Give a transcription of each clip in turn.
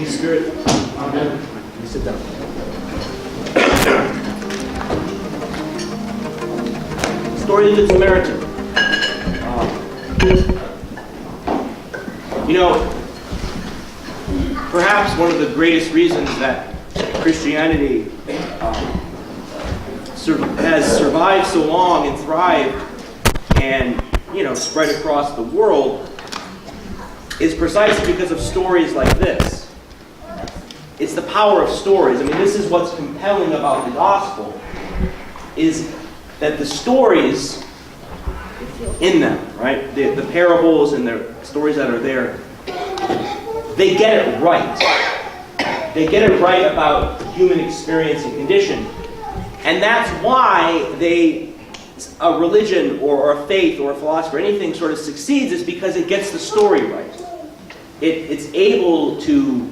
Spirit. Amen. You sit down. Story of the Good Samaritan. Perhaps one of the greatest reasons that Christianity has survived so long and thrived and, spread across the world is precisely because of stories like this. It's the power of stories. I mean, this is what's compelling about the gospel, is that the stories in them, right? The parables and the stories that are there, they get it right. They get it right about human experience and condition. And that's why a religion or a faith or a philosophy or anything sort of succeeds, is because it gets the story right. It's able to,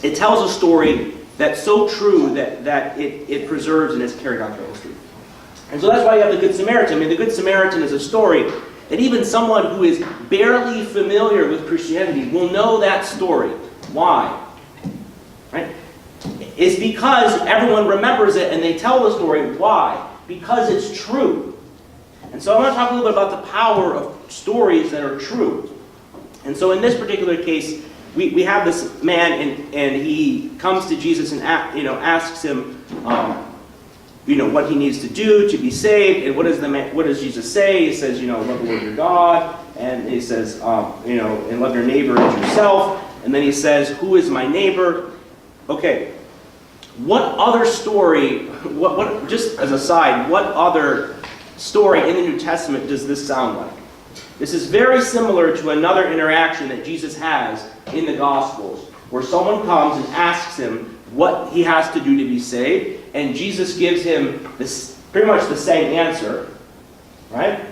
it tells a story that's so true that it preserves and is carried on through history. And so that's why you have the Good Samaritan. I mean, the Good Samaritan is a story that even someone who is barely familiar with Christianity will know that story. Why? Right? It's because everyone remembers it and they tell the story. Why? Because it's true. And so I want to talk a little bit about the power of stories that are true. And so in this particular case, we have this man, and he comes to Jesus and asks him, what he needs to do to be saved. And what does Jesus say? He says, love the Lord your God, and he says, and love your neighbor as yourself. And then he says, who is my neighbor? Okay, what other story? What? Just as a side, what other story in the New Testament does this sound like? This is very similar to another interaction that Jesus has in the Gospels, where someone comes and asks him what he has to do to be saved, and Jesus gives him pretty much the same answer, right?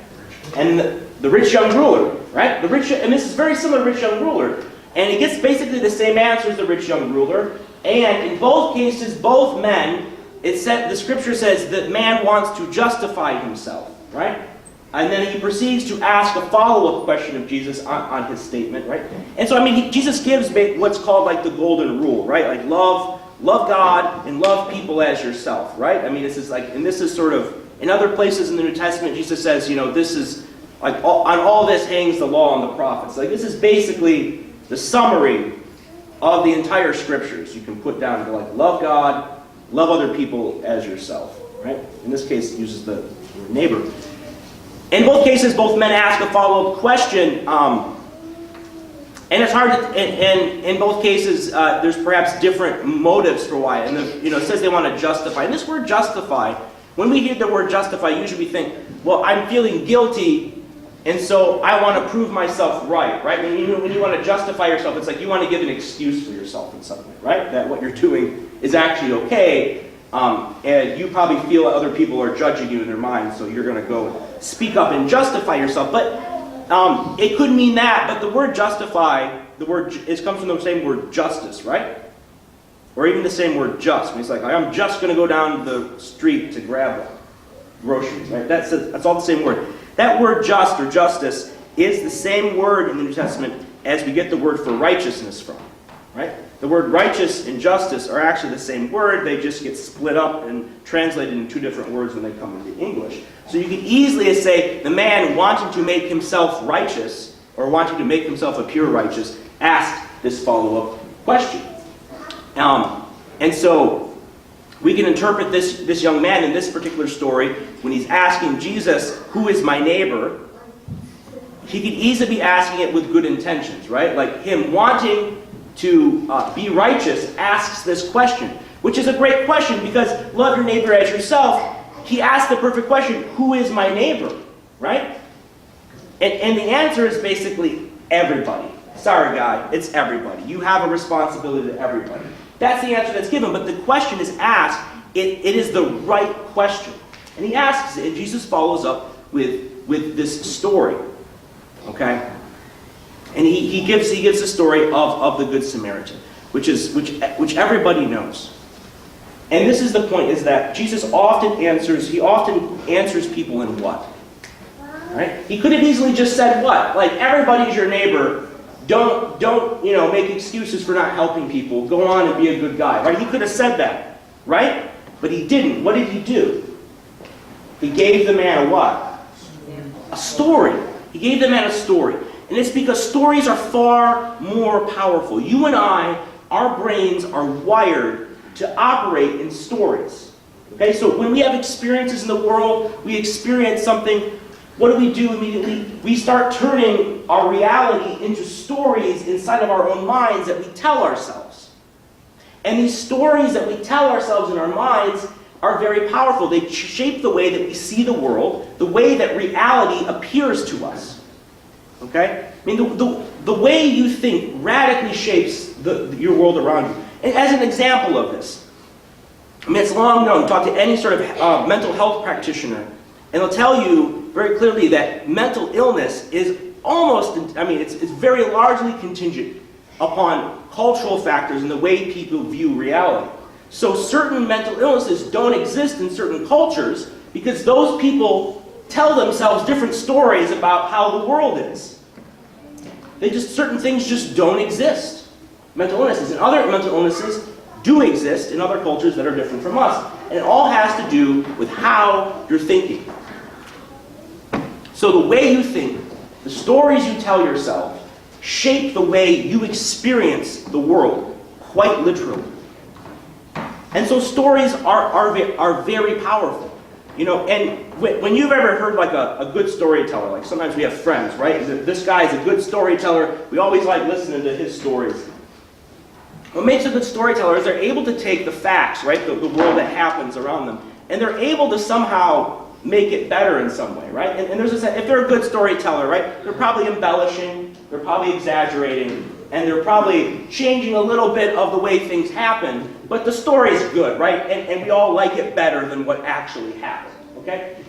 And the rich young ruler, right? And this is very similar to the rich young ruler, and he gets basically the same answer as the rich young ruler. And in both cases, both men, the Scripture says that man wants to justify himself, right? And then he proceeds to ask a follow-up question of Jesus on his statement, right? And so, Jesus gives what's called like the golden rule, right? Like love God and love people as yourself, right? This is sort of, in other places in the New Testament, Jesus says, this is, like, on all this hangs the law and the prophets. Like, this is basically the summary of the entire Scriptures. You can put down to, like, love God, love other people as yourself, right? In this case, it uses the word neighbor. In both cases, both men ask a follow-up question, and it's hard to, and in both cases, there's perhaps different motives for why. And it says they want to justify. And this word justify, when we hear the word justify, usually we think, well, I'm feeling guilty, and so I want to prove myself right? When you want to justify yourself, it's like you want to give an excuse for yourself in some way, right? That what you're doing is actually okay, and you probably feel that other people are judging you in their minds, so you're going to go speak up and justify yourself. But it could mean that, but the word justify, it comes from the same word justice, right? Or even the same word just. It's like, I'm just going to go down the street to grab groceries, right? That's all the same word. That word just or justice is the same word in the New Testament as we get the word for righteousness from, right? The word righteous and justice are actually the same word. They just get split up and translated in two different words when they come into English. So you can easily say the man wanting to make himself righteous or wanting to make himself appear righteous asked this follow-up question. And so we can interpret this young man in this particular story when he's asking Jesus, who is my neighbor? He could easily be asking it with good intentions, right? Like him wanting to be righteous asks this question, which is a great question because love your neighbor as yourself. He asked the perfect question, who is my neighbor, right? And the answer is basically everybody. Sorry, guy, it's everybody. You have a responsibility to everybody. That's the answer that's given, but the question is asked. It is the right question. And he asks it, and Jesus follows up with this story, okay? And he gives the story of the Good Samaritan, which everybody knows. And this is the point, is that Jesus often answers people in what? Right? He could have easily just said what? Like, everybody's your neighbor, Don't make excuses for not helping people. Go on and be a good guy, right? He could have said that, right? But he didn't. What did he do? He gave the man a what? A story. He gave the man a story. And it's because stories are far more powerful. You and I, our brains are wired to operate in stories. Okay, so when we have experiences in the world, we experience something, what do we do immediately? We start turning our reality into stories inside of our own minds that we tell ourselves. And these stories that we tell ourselves in our minds are very powerful. They shape the way that we see the world, the way that reality appears to us. Okay? I mean, the way you think radically shapes your world around you. And as an example of this, I mean, it's long known. Talk to any sort of mental health practitioner, and they'll tell you very clearly that mental illness is it's very largely contingent upon cultural factors and the way people view reality. So certain mental illnesses don't exist in certain cultures because those people tell themselves different stories about how the world is. Certain things just don't exist. Mental illnesses and other mental illnesses do exist in other cultures that are different from us. And it all has to do with how you're thinking. So the way you think, the stories you tell yourself, shape the way you experience the world, quite literally. And so stories are very powerful. And when you've ever heard like a good storyteller, like sometimes we have friends, right? This guy is a good storyteller. We always like listening to his stories. What makes a good storyteller is they're able to take the facts, right? The world that happens around them. And they're able to somehow make it better in some way, right? And there's a, if they're a good storyteller, right? They're probably embellishing, they're probably exaggerating, and they're probably changing a little bit of the way things happen, but the story's good, right? And we all like it better than what actually happened, okay?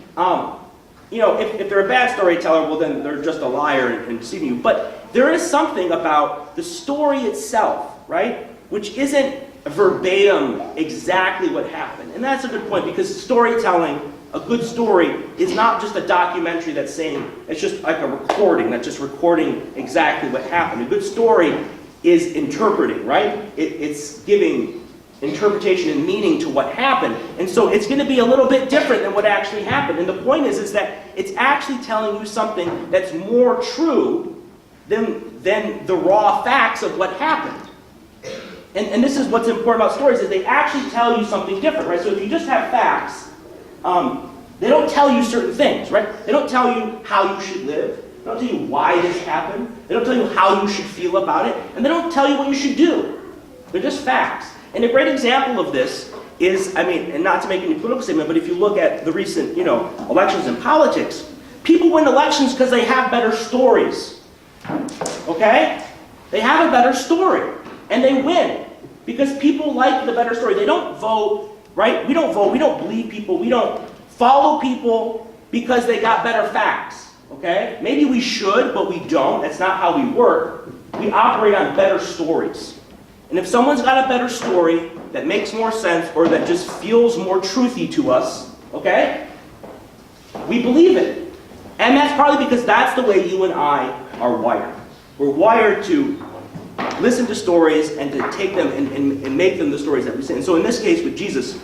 If they're a bad storyteller, well then they're just a liar and deceiving you. But there is something about the story itself, right? Which isn't verbatim exactly what happened. And that's a good point, because storytelling, a good story, is not just a documentary that's saying, it's just like a recording, that's just recording exactly what happened. A good story is interpreting, right? It's giving interpretation and meaning to what happened. And so it's going to be a little bit different than what actually happened. And the point is that it's actually telling you something that's more true than the raw facts of what happened. And this is what's important about stories, is they actually tell you something different, right? So if you just have facts, they don't tell you certain things, right? They don't tell you how you should live. They don't tell you why this happened. They don't tell you how you should feel about it. And they don't tell you what you should do. They're just facts. And a great example of this is, and not to make any political statement, but if you look at the recent, elections in politics, people win elections because they have better stories. Okay? They have a better story. And they win. Because people like the better story. They don't vote, right? We don't vote. We don't believe people. We don't follow people because they got better facts. Okay? Maybe we should, but we don't. That's not how we work. We operate on better stories. And if someone's got a better story that makes more sense or that just feels more truthy to us, okay? We believe it. And that's probably because that's the way you and I are wired. We're wired to listen to stories and to take them and make them the stories that we say. And so in this case with Jesus,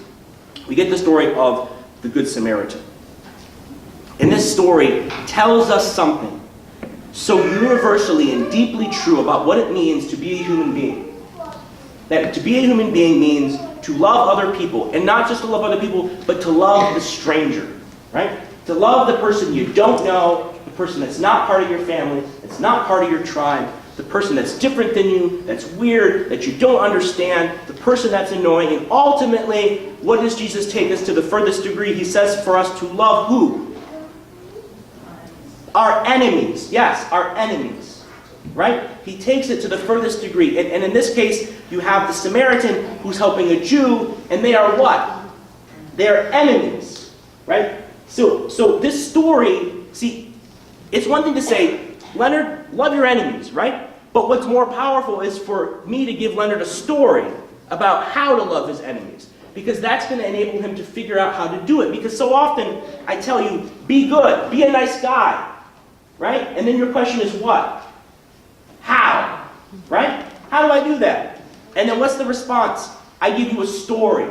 we get the story of the Good Samaritan. And this story tells us something so universally and deeply true about what it means to be a human being. That to be a human being means to love other people, and not just to love other people, but to love the stranger, right? To love the person you don't know, the person that's not part of your family, that's not part of your tribe, the person that's different than you, that's weird, that you don't understand, the person that's annoying. And ultimately, what does Jesus take us to the furthest degree? He says for us to love who? Our enemies. Yes, our enemies. Right? He takes it to the furthest degree. And in this case, you have the Samaritan who's helping a Jew, and they are what? They are enemies. Right? So this story, see, it's one thing to say, Leonard, love your enemies, right? But what's more powerful is for me to give Leonard a story about how to love his enemies. Because that's going to enable him to figure out how to do it. Because so often, I tell you, be good, be a nice guy. Right? And then your question is what? How? Right? How do I do that? And then what's the response? I give you a story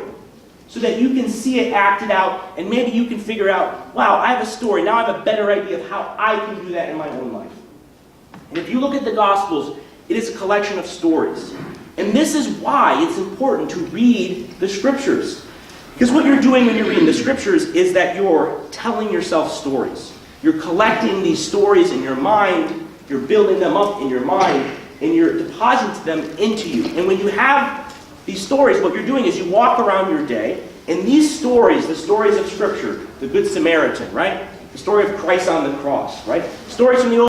so that you can see it acted out, and maybe you can figure out, wow, I have a story. Now I have a better idea of how I can do that in my own life. And if you look at the Gospels, it is a collection of stories. And this is why it's important to read the Scriptures. Because what you're doing when you're reading the Scriptures is that you're telling yourself stories. You're collecting these stories in your mind, you're building them up in your mind, and you're depositing them into you. And when you have these stories, what you're doing is you walk around your day, and these stories, the stories of Scripture, the Good Samaritan, right? The story of Christ on the cross, right? Stories from the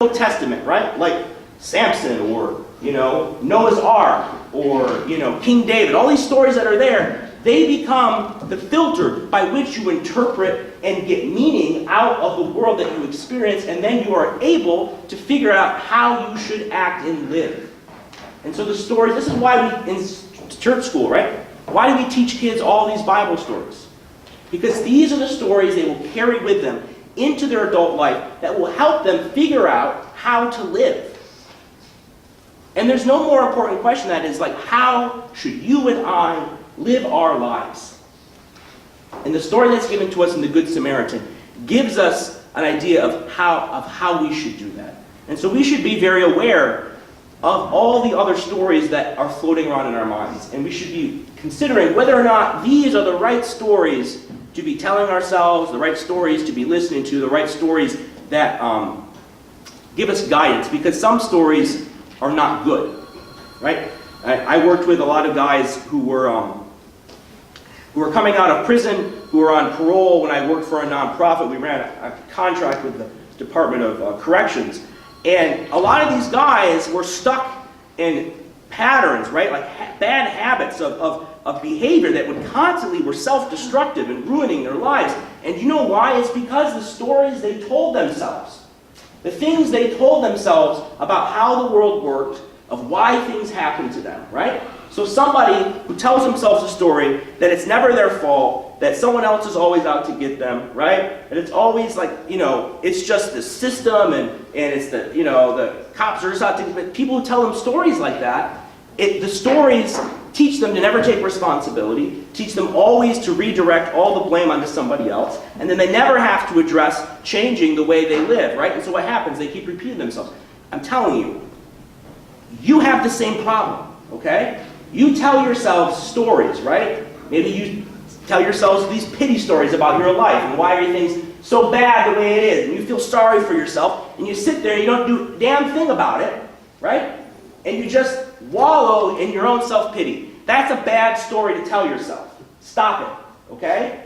Old Testament, right? Like Samson, or, Noah's Ark, or, King David. All these stories that are there, they become the filter by which you interpret and get meaning out of the world that you experience, and then you are able to figure out how you should act and live. And so the stories, this is why we, in church school, right? Why do we teach kids all these Bible stories? Because these are the stories they will carry with them into their adult life that will help them figure out how to live. And there's no more important question than that is like, how should you and I live our lives? And the story that's given to us in the Good Samaritan gives us an idea of how we should do that. And so we should be very aware of all the other stories that are floating around in our minds. And we should be considering whether or not these are the right stories to be telling ourselves, the right stories to be listening to, the right stories that give us guidance. Because some stories are not good, right? I worked with a lot of guys who were coming out of prison, who were on parole. When I worked for a nonprofit, we ran a contract with the Department of Corrections. And a lot of these guys were stuck in patterns, right? Like bad habits of behavior that would constantly were self-destructive and ruining their lives. And you know why? It's because the stories they told themselves, the things they told themselves about how the world worked, of why things happened to them, right? So somebody who tells themselves a story that it's never their fault, that someone else is always out to get them, right? And it's always like, it's just the system and it's the cops are just out to get them. People who tell them stories like that, the stories teach them to never take responsibility, teach them always to redirect all the blame onto somebody else, and then they never have to address changing the way they live, right? And so what happens? They keep repeating themselves. I'm telling you, you have the same problem, okay? You tell yourselves stories, right? Maybe you tell yourselves these pity stories about your life and why are things so bad the way it is. And you feel sorry for yourself, and you sit there and you don't do a damn thing about it, right? And you just wallow in your own self-pity. That's a bad story to tell yourself. Stop it, okay?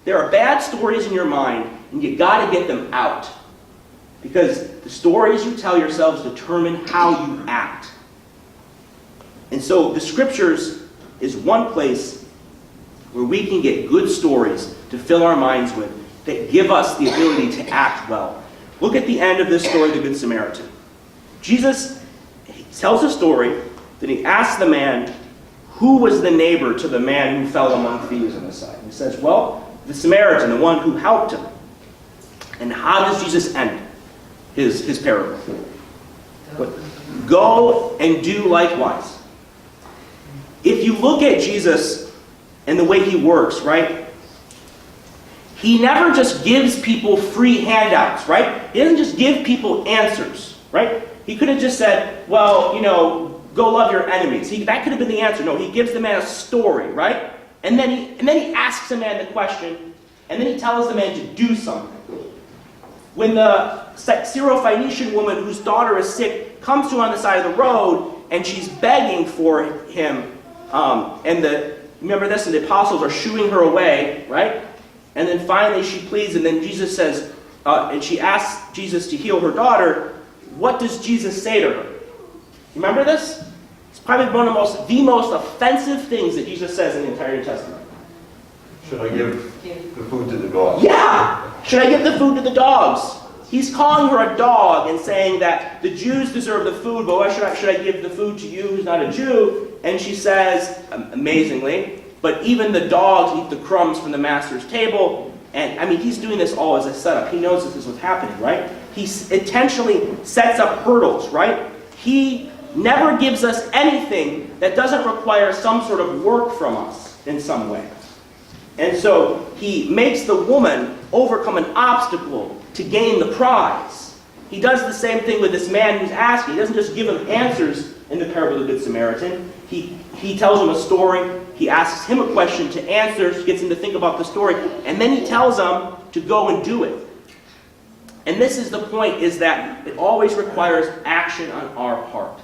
There are bad stories in your mind, and you got to get them out. Because the stories you tell yourselves determine how you act. And so the Scriptures is one place where we can get good stories to fill our minds with that give us the ability to act well. Look at the end of this story, the Good Samaritan. Jesus tells a story that he asks the man, who was the neighbor to the man who fell among thieves on the side? He says, well, the Samaritan, the one who helped him. And how does Jesus end his parable? Go and do likewise. If you look at Jesus and the way he works, right? He never just gives people free handouts, right? He doesn't just give people answers, right? He could have just said, well, go love your enemies. That could have been the answer. No, he gives the man a story, right? And then he asks the man the question, and then he tells the man to do something. When the Syrophoenician woman whose daughter is sick comes to him on the side of the road, and she's begging for him, remember this, and the apostles are shooing her away, right? And then finally she pleads, and then Jesus says, and she asks Jesus to heal her daughter. What does Jesus say to her? Remember this? It's probably one of the most offensive things that Jesus says in the entire New Testament. Should I give the food to the dogs? Yeah! Should I give the food to the dogs? He's calling her a dog and saying that the Jews deserve the food, but why should I give the food to you who's not a Jew? And she says, amazingly, but even the dogs eat the crumbs from the master's table. And he's doing this all as a setup. He knows this is what's happening, right? He intentionally sets up hurdles, right? He never gives us anything that doesn't require some sort of work from us in some way. And so he makes the woman overcome an obstacle to gain the prize. He does the same thing with this man who's asking. He doesn't just give him answers in the parable of the Good Samaritan. He tells him a story. He asks him a question to answer, gets him to think about the story, and then he tells him to go and do it. And this is the point, is that it always requires action on our part.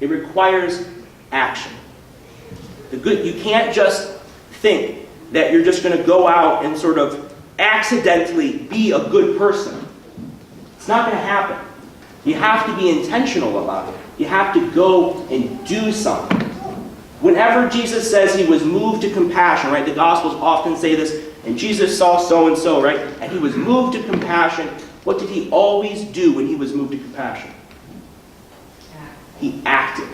It requires action. You can't just think that you're just going to go out and sort of accidentally be a good person. It's not going to happen. You have to be intentional about it. You have to go and do something. Whenever Jesus says he was moved to compassion, right? The Gospels often say this, and Jesus saw so-and-so, right? And he was moved to compassion. What did he always do when he was moved to compassion? He acted.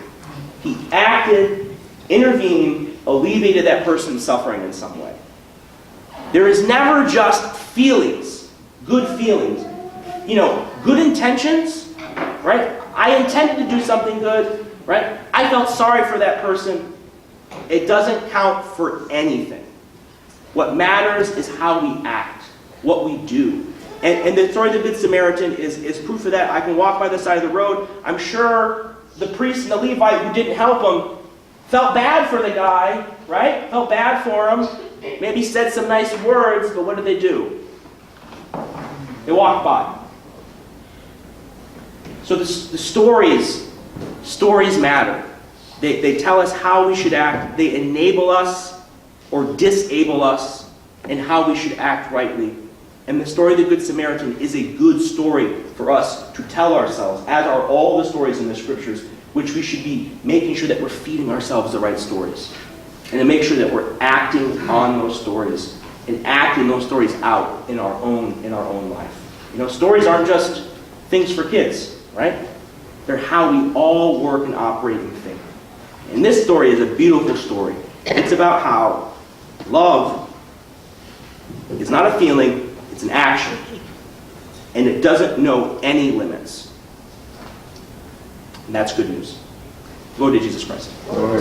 He acted, intervened, alleviated that person's suffering in some way. There is never just feelings, good feelings. Good intentions, right? I intended to do something good, right? I felt sorry for that person. It doesn't count for anything. What matters is how we act, what we do. And the story of the Good Samaritan is proof of that. I can walk by the side of the road. I'm sure the priest and the Levite who didn't help him felt bad for the guy, right? Felt bad for him. Maybe said some nice words, but what did they do? They walked by. So the stories matter. They tell us how we should act. They enable us or disable us in how we should act rightly. And the story of the Good Samaritan is a good story for us to tell ourselves, as are all the stories in the Scriptures, which we should be making sure that we're feeding ourselves the right stories. And to make sure that we're acting on those stories and acting those stories out in our own life. Stories aren't just things for kids, right? They're how we all work and operate and think. And this story is a beautiful story. It's about how love is not a feeling, it's an action. And it doesn't know any limits. And that's good news. Glory to Jesus Christ. Glory.